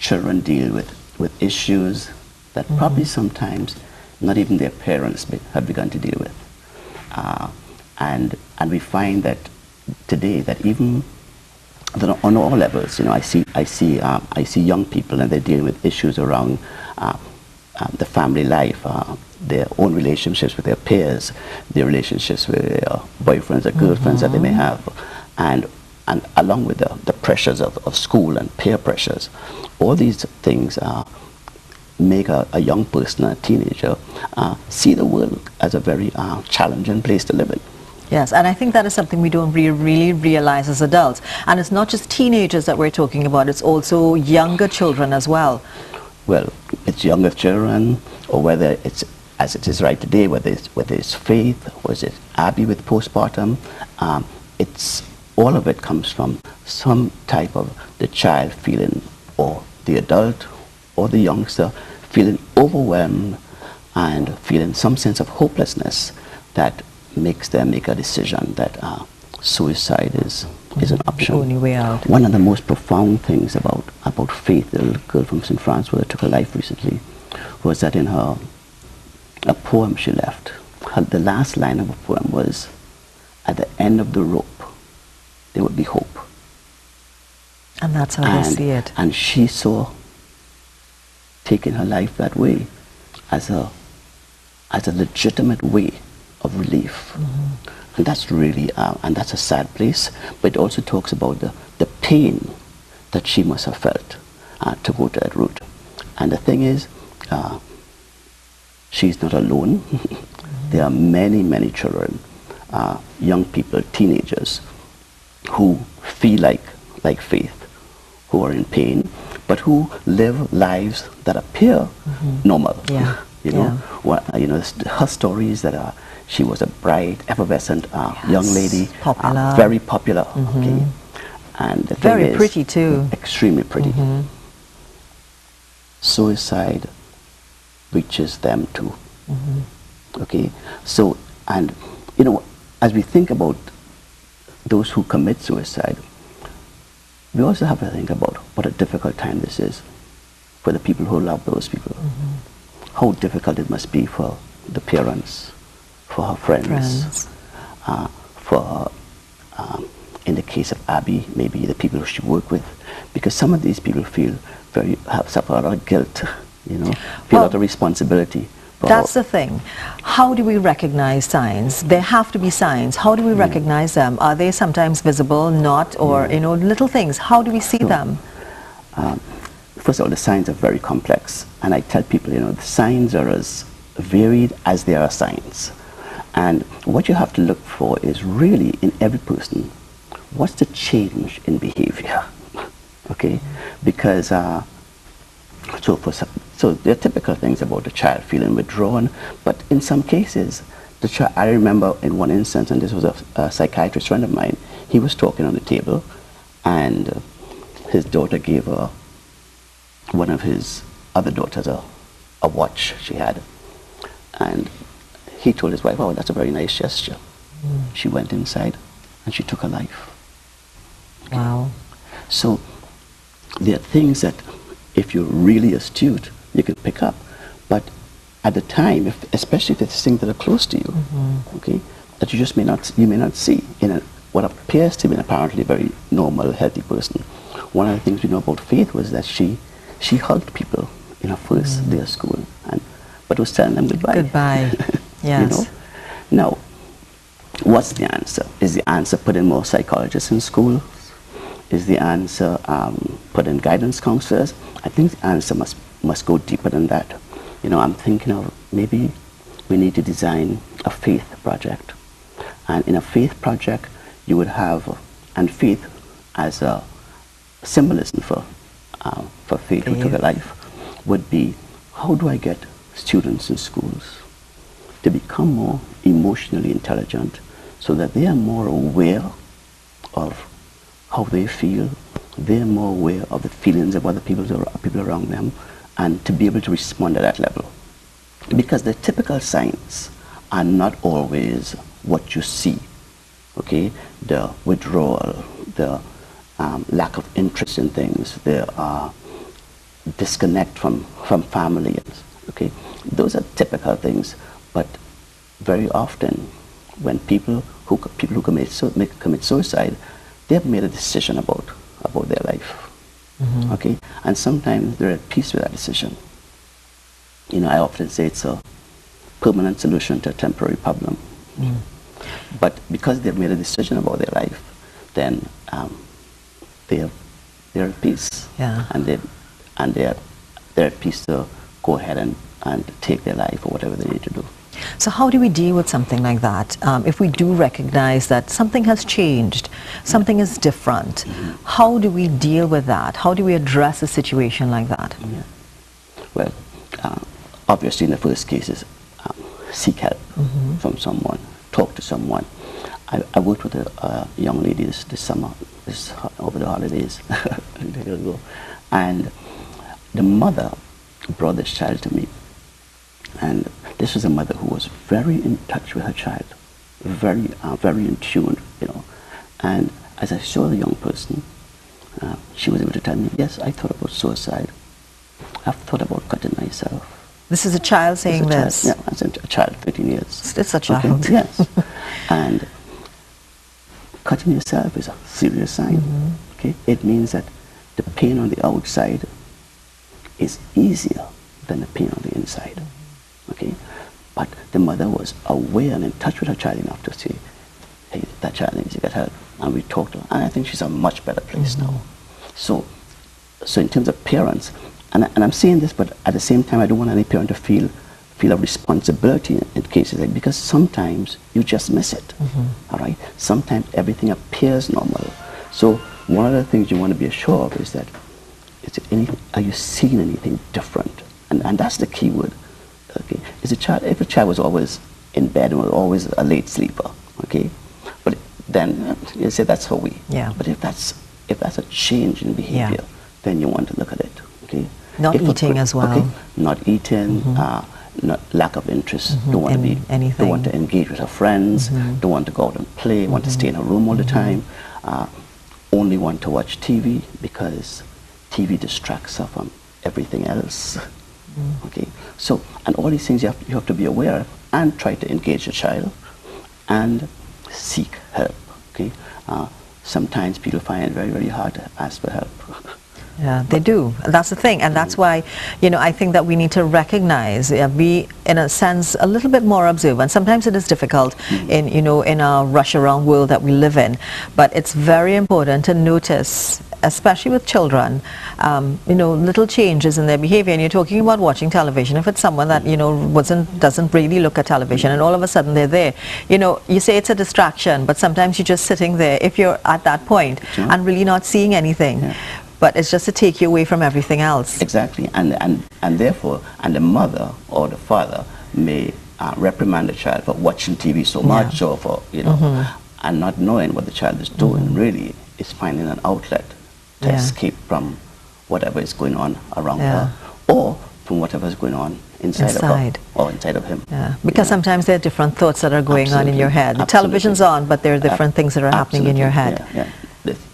children deal with issues that probably sometimes not even their parents have begun to deal with. And we find that today that even on all levels, I see young people, and they're dealing with issues around the family life, their own relationships with their peers, their relationships with their boyfriends or girlfriends that they may have, and along with the pressures of school and peer pressures. All these things make a young person, a teenager, see the world as a very challenging place to live in. Yes, and I think that is something we don't really realize as adults. And it's not just teenagers that we're talking about, it's also younger children as well. Well, it's younger children, or whether it's, as it is right today, whether it's Faith, or is it Abby with postpartum, it's all of it comes from some type of the child feeling, or the adult, or the youngster feeling overwhelmed and feeling some sense of hopelessness that makes them make a decision that suicide is an option. The only way out. One of the most profound things about Faith, the little girl from St. Francois that took her life recently, was that in a poem she left, the last line of a poem was, "At the end of the rope, there would be hope." And that's how they see it. And she saw taking her life that way as a legitimate way of relief. And that's really, and that's a sad place, but it also talks about the pain that she must have felt to go to that route. And the thing is, she's not alone. There are many children, young people, teenagers, who feel like Faith, who are in pain, but who live lives that appear normal. Yeah. Her stories that she was a bright, effervescent young lady, popular, very popular. Okay, and the thing very is, pretty too, extremely pretty. Suicide reaches them too. Okay, so, and as we think about those who commit suicide, we also have to think about what a difficult time this is for the people who love those people. How difficult it must be for the parents, for her friends. For in the case of Abby, maybe the people who she worked with, because some of these people suffer a lot of guilt, feel a lot of responsibility. That's the thing. How do we recognize signs? There have to be signs. How do we recognize them? Are they sometimes visible, not, or little things? How do we see them? First of all, the signs are very complex, and I tell people, the signs are as varied as there are signs. And what you have to look for is really in every person, what's the change in behavior? Okay, because so there are typical things about the child feeling withdrawn, but in some cases, the child, I remember in one instance, and this was a psychiatrist friend of mine, he was talking on the table, and his daughter gave one of his other daughters a watch she had, and he told his wife, "Oh, that's a very nice gesture." She went inside and she took her life. Wow. So there are things that if you're really astute, you can pick up, but at the time, especially if it's things that are close to you, okay, that you may not see in what appears to be an apparently very normal, healthy person. One of the things we know about Faith was that she hugged people in her first day of school, but was telling them goodbye. Goodbye. Yes. Now, what's the answer? Is the answer put in more psychologists in schools? Is the answer put in guidance counselors? I think the answer must go deeper than that. I'm thinking of maybe we need to design a faith project. And in a faith project, you would have, and faith as a symbolism for Faith who took her life, would be, how do I get students in schools to become more emotionally intelligent so that they are more aware of how they feel, they're more aware of the feelings of other people around them, and to be able to respond at that level. Because the typical signs are not always what you see, okay? The withdrawal, the lack of interest in things, disconnect from family. Okay, those are typical things. But very often, when people who commit suicide, they have made a decision about their life. Okay, and sometimes they're at peace with that decision. You know, I often say it's a permanent solution to a temporary problem. But because they've made a decision about their life, then they're at peace. Yeah. And they're at peace to go ahead and take their life or whatever they need to do. So how do we deal with something like that? If we do recognize that something has changed, something is different, how do we deal with that? How do we address a situation like that? Yeah. Well, obviously in the first cases, seek help from someone, talk to someone. I worked with a young lady this summer, over the holidays, a year ago, and the mother brought this child to me. And this was a mother who was very in touch with her child, very in tune, you know. And as I saw the young person, she was able to tell me, yes, I thought about suicide. I've thought about cutting myself. This is a child saying this? Yeah, as a child, 13 years. It's a child. Okay, yes. And cutting yourself is a serious sign. Okay, it means that the pain on the outside is easier than the pain on the inside. Okay, but the mother was aware and in touch with her child enough to say, hey, that child needs to get help. And we talked to her, and I think she's a much better place now. So in terms of parents, and I'm saying this, but at the same time, I don't want any parent to feel a responsibility in cases like, because sometimes you just miss it. All right, sometimes everything appears normal. So one of the things you want to be assured of is that, are you seeing anything different? And that's the key word. Okay, if a child was always in bed and was always a late sleeper, okay, but then you say that's how we. Yeah. But if that's a change in behavior, then you want to look at it. Okay. Not eating as well. Okay. Not eating. Not lack of interest. Don't want to be anything. Don't want to engage with her friends. Don't want to go out and play. Want to stay in her room all the time. Only want to watch TV because TV distracts her from everything else. Okay, so, and all these things you have to be aware of and try to engage the child and seek help. Okay, sometimes people find it very, very hard to ask for help. Yeah, they do. That's the thing, and that's why, you know, I think that we need to recognize, be in a sense a little bit more observant. Sometimes it is difficult in our rush around world that we live in, but it's very important to notice, especially with children, little changes in their behavior. And you're talking about watching television. If it's someone that doesn't really look at television, and all of a sudden they're there, you say it's a distraction, but sometimes you're just sitting there if you're at that point and really not seeing anything. Yeah. But it's just to take you away from everything else. Exactly, and therefore, the mother or the father may reprimand the child for watching TV so much, or for and not knowing what the child is doing. Really, is finding an outlet to escape from whatever is going on around her, or from whatever is going on inside of her or inside of him. Yeah, because sometimes there are different thoughts that are going on in your head. The television's on, but there are different things that are happening in your head. Yeah.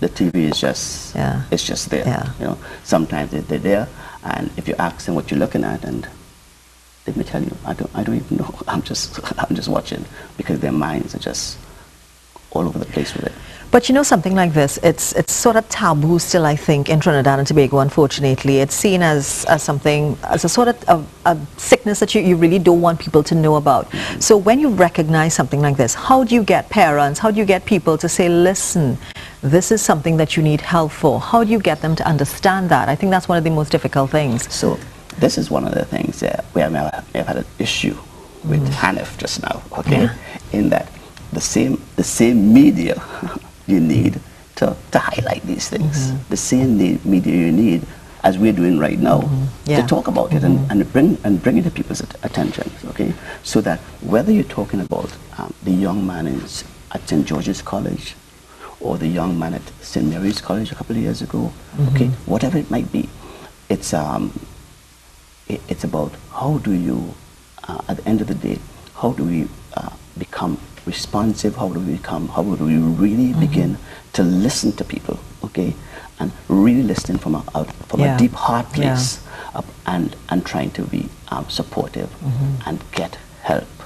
The TV is just it's just there. Yeah. Sometimes they're there, and if you ask them what you're looking at, and they may tell you, I don't even know. I'm just watching, because their minds are just all over the place with it. But something like this, it's sort of taboo still, I think, in Trinidad and Tobago, unfortunately. It's seen as something, as a sort of a sickness that you really don't want people to know about. So when you recognize something like this, how do you get parents, how do you get people to say, listen, this is something that you need help for? How do you get them to understand that? I think that's one of the most difficult things. So this is one of the things where I've had an issue with Hanif just now, okay? In that the same media you need to highlight these things, the same media you need as we're doing right now to talk about it and bring it to people's attention, okay? So that whether you're talking about the young man at St. George's College, or the young man at St. Mary's College a couple of years ago, okay, whatever it might be, it's about how do you, at the end of the day, how do we become responsive? How do we really begin to listen to people, okay, and really listen from a deep heart place, and trying to be supportive and get help